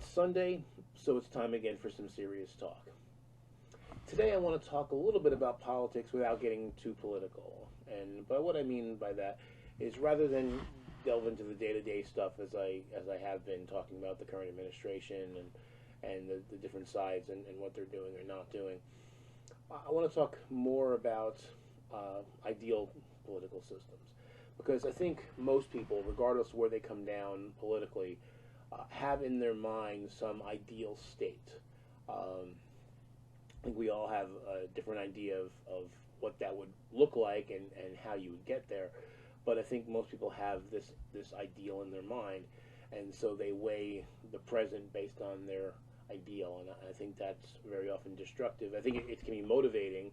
It's Sunday, so it's time again for some serious talk. Today I want to talk a little bit about politics without getting too political. And by what I mean by that is rather than delve into the day-to-day stuff as I have been talking about the current administration and the different sides and what they're doing or not doing, I want to talk more about ideal political systems. Because I think most people, regardless of where they come down politically, have in their mind some ideal state. I think we all have a different idea of what that would look like and how you would get there. But I think most people have this ideal in their mind, and so they weigh the present based on their ideal, and I think that's very often destructive. I think it can be motivating,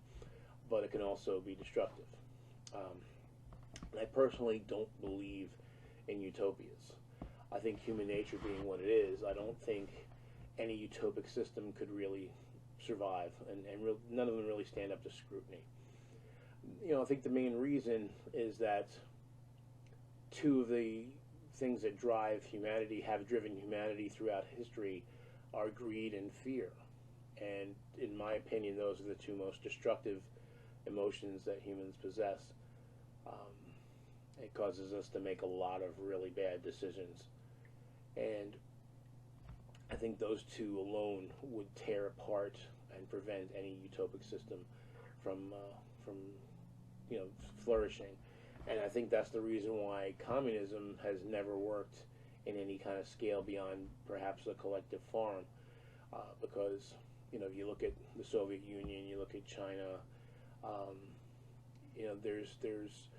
but it can also be destructive. I personally don't believe in utopias. I think human nature being what it is, I don't think any utopic system could really survive, and none of them really stand up to scrutiny. I think the main reason is that two of the things that drive humanity, have driven humanity throughout history, are greed and fear. And in my opinion, those are the two most destructive emotions that humans possess. It causes us to make a lot of really bad decisions. And I think those two alone would tear apart and prevent any utopic system from flourishing. And I think that's the reason why communism has never worked in any kind of scale beyond perhaps a collective farm. Because if you look at the Soviet Union, you look at China, there's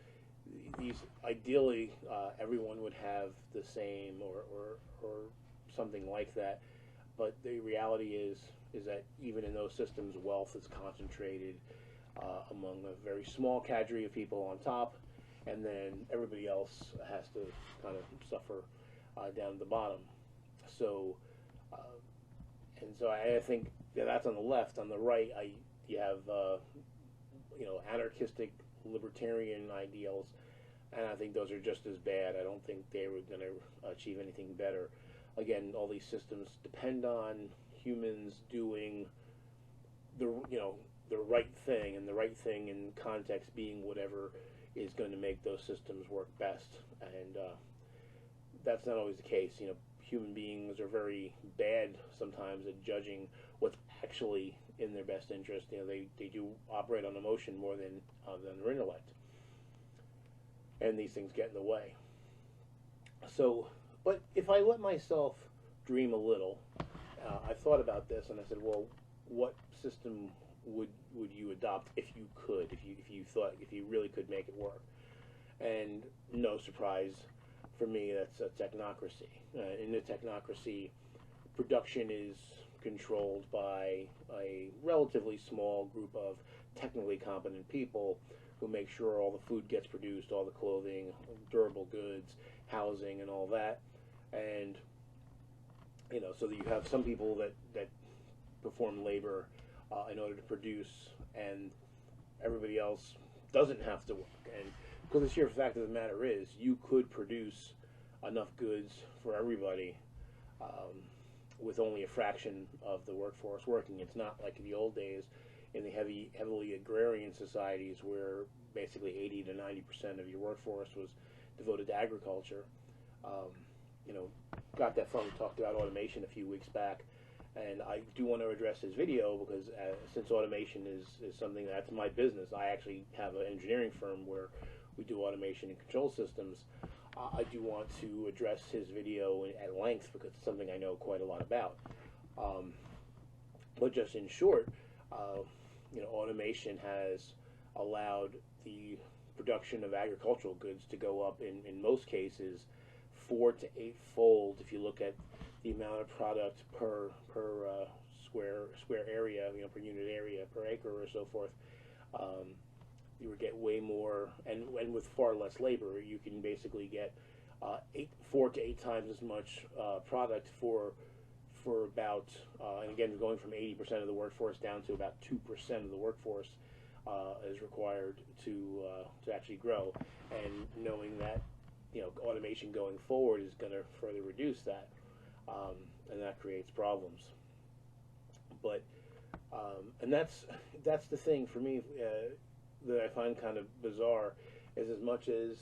these ideally everyone would have the same or something like that, but the reality is that even in those systems, wealth is concentrated among a very small cadre of people on top, and then everybody else has to kind of suffer down at the bottom. So I think that's on the left. On the right, you have anarchistic libertarian ideals, and I think those are just as bad. I don't think they were going to achieve anything better. Again, all these systems depend on humans doing the right thing, and the right thing in context being whatever is going to make those systems work best. And that's not always the case. Human beings are very bad sometimes at judging what's actually in their best interest. They do operate on emotion more than their intellect, and these things get in the way. So, but if I let myself dream a little, I thought about this and I said, well, what system would you adopt if you could, if you really could make it work? And no surprise for me, that's a technocracy. In a technocracy, production is controlled by a relatively small group of technically competent people who make sure all the food gets produced, all the clothing, durable goods, housing, and all that. And so that you have some people that perform labor in order to produce, and everybody else doesn't have to work. And because the sheer fact of the matter is, you could produce enough goods for everybody with only a fraction of the workforce working. It's not like in the old days in the heavily agrarian societies where basically 80 to 90% of your workforce was devoted to agriculture. Got that from, talked about automation a few weeks back, and I do want to address his video because since automation is something that's my business, I actually have an engineering firm where we do automation and control systems. I do want to address his video at length because it's something I know quite a lot about. But just in short, automation has allowed the production of agricultural goods to go up in most cases 4 to 8-fold if you look at the amount of product per square area, per unit area, per acre or so forth. You would get way more, and with far less labor, you can basically get 4 to 8 times as much product for about, and again, going from 80% of the workforce down to about 2% of the workforce is required to actually grow. And knowing that automation going forward is going to further reduce that. and that creates problems. But and that's the thing for me that I find kind of bizarre, is as much as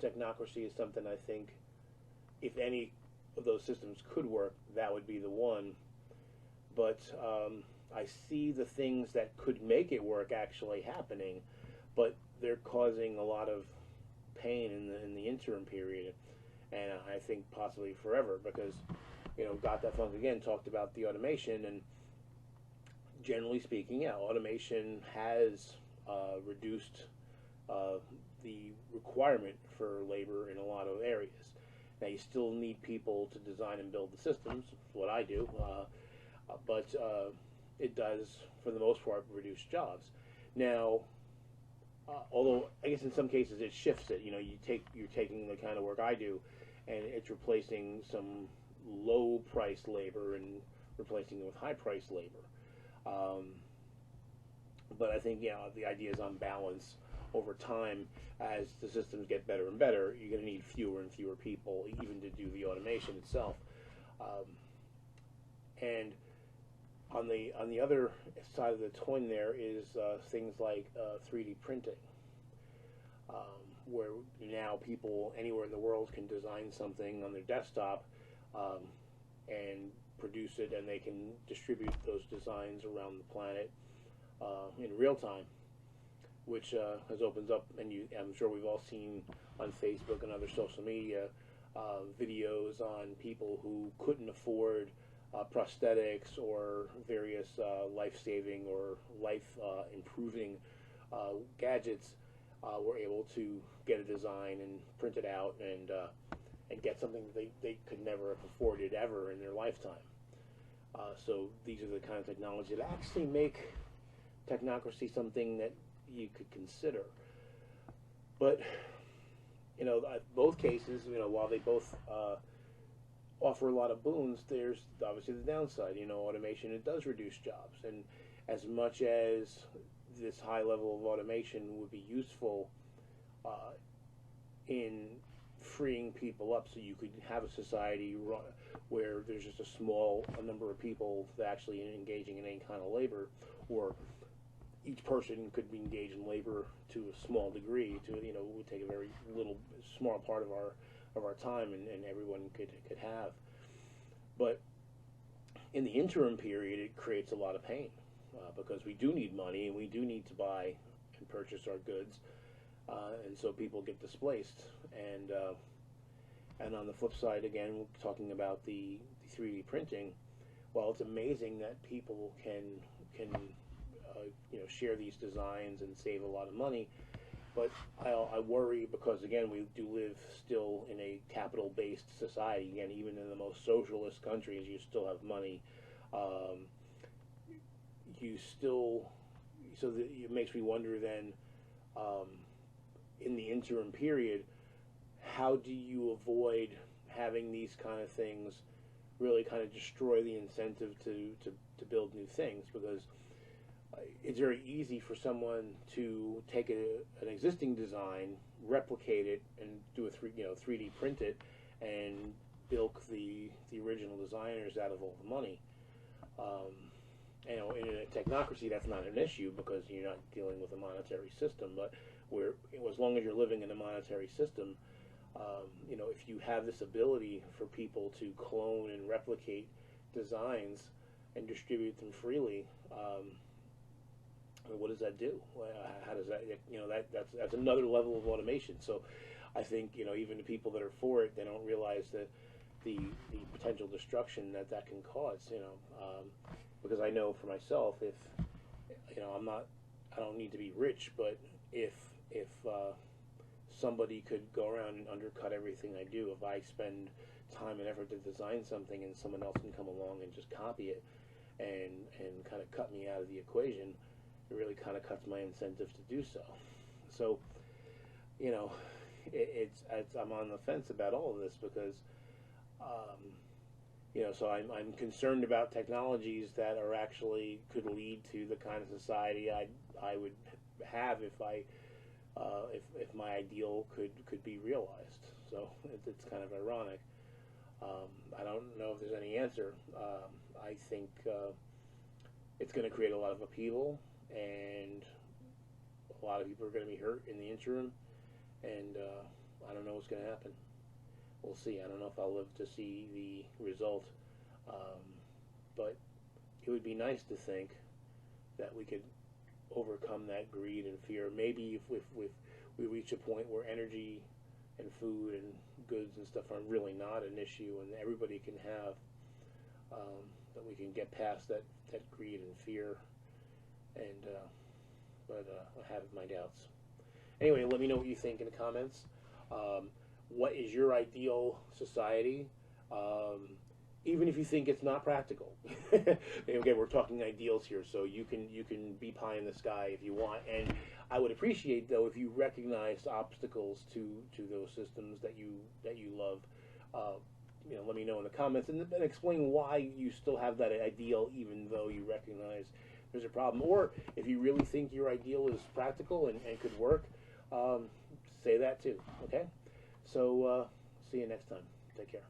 technocracy is something I think, if any of those systems could work, that would be the one. But I see the things that could make it work actually happening, but they're causing a lot of pain in the interim period, and I think possibly forever, because Got That Funk Again talked about the automation, and generally speaking, yeah, automation has reduced the requirement for labor in a lot of areas. Now, you still need people to design and build the systems, what I do, but it does, for the most part, reduce jobs. Now, although I guess in some cases it shifts it. You're taking the kind of work I do, and it's replacing some low-priced labor and replacing it with high-priced labor. But I think, the idea is on balance. Over time, as the systems get better and better, you're going to need fewer and fewer people, even to do the automation itself. And on the other side of the coin, there is things like 3D printing, where now people anywhere in the world can design something on their desktop and produce it, and they can distribute those designs around the planet in real time, which has opened up, and I'm sure we've all seen on Facebook and other social media videos on people who couldn't afford prosthetics or various life-saving or life-improving gadgets, were able to get a design and print it out and get something that they could never have afforded ever in their lifetime. So these are the kind of technology that actually make technocracy something that you could consider. But both cases, while they both offer a lot of boons, there's obviously the downside. Automation, it does reduce jobs, and as much as this high level of automation would be useful in freeing people up, so you could have a society where there's just a small number of people that actually engaging in any kind of labor, or each person could be engaged in labor to a small degree. It would take a very little small part of our time, and everyone could have. But in the interim period, it creates a lot of pain, because we do need money, and we do need to buy and purchase our goods, and so people get displaced. And on the flip side, again, we're talking about the 3D printing. While it's amazing that people can share these designs and save a lot of money, but I worry, because again, we do live still in a capital-based society. Again, even in the most socialist countries, you still have money. It makes me wonder then, in the interim period, how do you avoid having these kind of things really kind of destroy the incentive to build new things? Because it's very easy for someone to take an existing design, replicate it, and do a 3D print it, and bilk the original designers out of all the money. In a technocracy, that's not an issue, because you're not dealing with a monetary system. But as long as you're living in a monetary system, if you have this ability for people to clone and replicate designs and distribute them freely, what does that do? How does that, that's another level of automation. So I think, even the people that are for it, they don't realize that the potential destruction that can cause, because I know for myself, if, I don't need to be rich, but if somebody could go around and undercut everything I do, if I spend time and effort to design something and someone else can come along and just copy it and kind of cut me out of the equation, it really kind of cuts my incentive to do so. So, I'm on the fence about all of this, because, so I'm concerned about technologies that are actually could lead to the kind of society I would have if my ideal could be realized. So it's kind of ironic. I don't know if there's any answer. I think it's going to create a lot of upheaval, and a lot of people are going to be hurt in the interim, and I don't know what's going to happen. We'll see. I don't know if I'll live to see the result, but it would be nice to think that we could overcome that greed and fear. Maybe if we reach a point where energy and food and goods and stuff are really not an issue, and everybody can have, that we can get past that greed and fear, and but I have my doubts. Anyway, let me know what you think in the comments. What is your ideal society? Even if you think it's not practical. Okay, we're talking ideals here, so you can be pie in the sky if you want. And I would appreciate, though, if you recognized obstacles to those systems that you love. Let me know in the comments, and explain why you still have that ideal, even though you recognize there's a problem. Or if you really think your ideal is practical and could work, say that too. Okay. So see you next time. Take care.